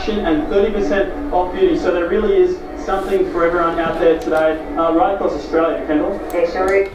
fashion and 30% off beauty. So there really is something for everyone out there today, right across Australia. Kendall? Hey, sorry.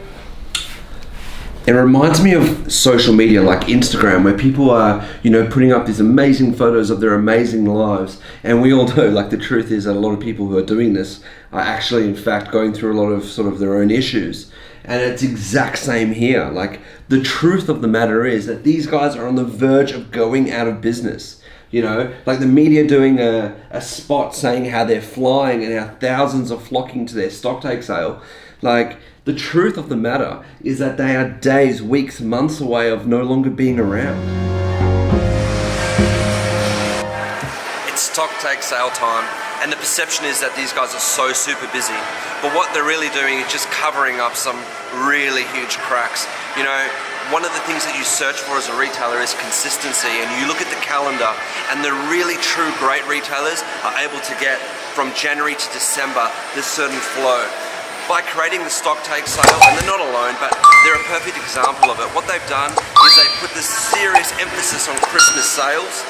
It reminds me of social media like Instagram, where people are, putting up these amazing photos of their amazing lives. And we all know, like, the truth is that a lot of people who are doing this are actually, in fact, going through a lot of sort of their own issues. And it's exact same here. Like, the truth of the matter is that these guys are on the verge of going out of business. Like the media doing a spot saying how they're flying and how thousands are flocking to their stock take sale. Like, the truth of the matter is that they are days, weeks, months away of no longer being around. It's stock take sale time, and the perception is that these guys are so super busy. But what they're really doing is just covering up some really huge cracks. One of the things that you search for as a retailer is consistency, and you look at the calendar, and the really true great retailers are able to get from January to December this certain flow. By creating the stock take sale, and they're not alone, but they're a perfect example of it. What they've done is they put this serious emphasis on Christmas sales,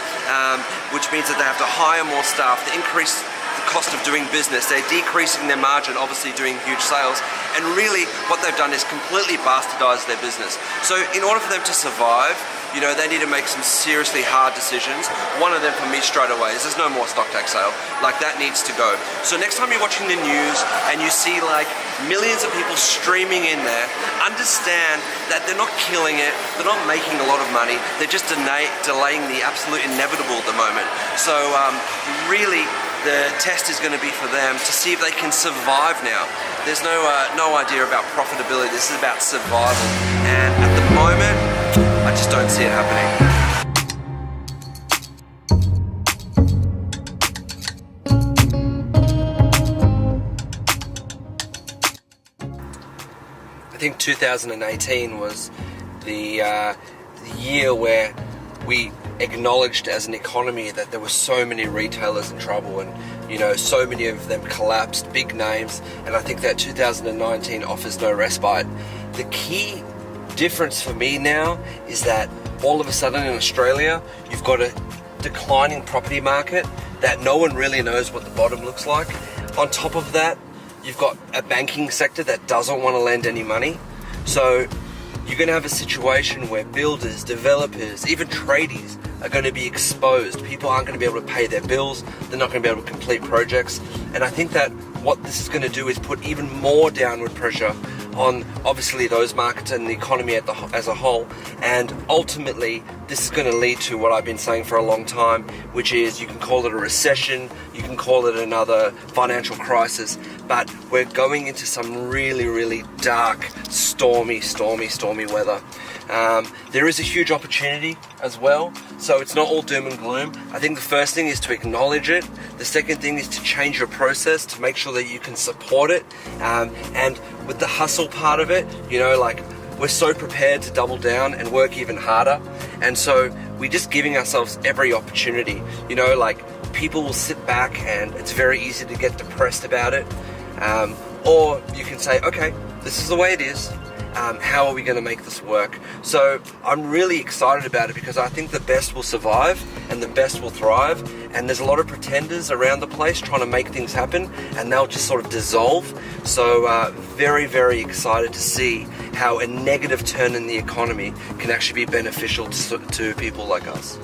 which means that they have to hire more staff, to increase the cost of doing business. They're decreasing their margin, obviously doing huge sales, and really what they've done is completely bastardized their business. So in order for them to survive, they need to make some seriously hard decisions. One of them for me straight away is there's no more stock take sale. Like, that needs to go. So next time you're watching the news and you see like millions of people streaming in there, understand that they're not killing it, they're not making a lot of money, they're just delaying the absolute inevitable at the moment. So really the test is going to be for them to see if they can survive now. There's no idea about profitability, this is about survival. And at the moment, I just don't see it happening. I think 2018 was the year where we acknowledged as an economy that there were so many retailers in trouble, and so many of them collapsed, big names, and I think that 2019 offers no respite. The key difference for me now is that all of a sudden in Australia you've got a declining property market that no one really knows what the bottom looks like. On top of that, you've got a banking sector that doesn't want to lend any money. So you're going to have a situation where builders, developers, even tradies are going to be exposed. People aren't going to be able to pay their bills, they're not going to be able to complete projects, and I think that what this is going to do is put even more downward pressure on obviously those markets and the economy as a whole, and ultimately this is going to lead to what I've been saying for a long time, which is you can call it a recession, you can call it another financial crisis, but we're going into some really, really dark, stormy weather. There is a huge opportunity as well, so it's not all doom and gloom. I think the first thing is to acknowledge it. The second thing is to change your process to make sure that you can support it, and with the hustle part of it, we're so prepared to double down and work even harder, and so we're just giving ourselves every opportunity. People will sit back and it's very easy to get depressed about it, or you can say, okay, this is the way it is. How are we going to make this work? So I'm really excited about it because I think the best will survive and the best will thrive, and there's a lot of pretenders around the place trying to make things happen, and they'll just sort of dissolve. So very, very excited to see how a negative turn in the economy can actually be beneficial to people like us.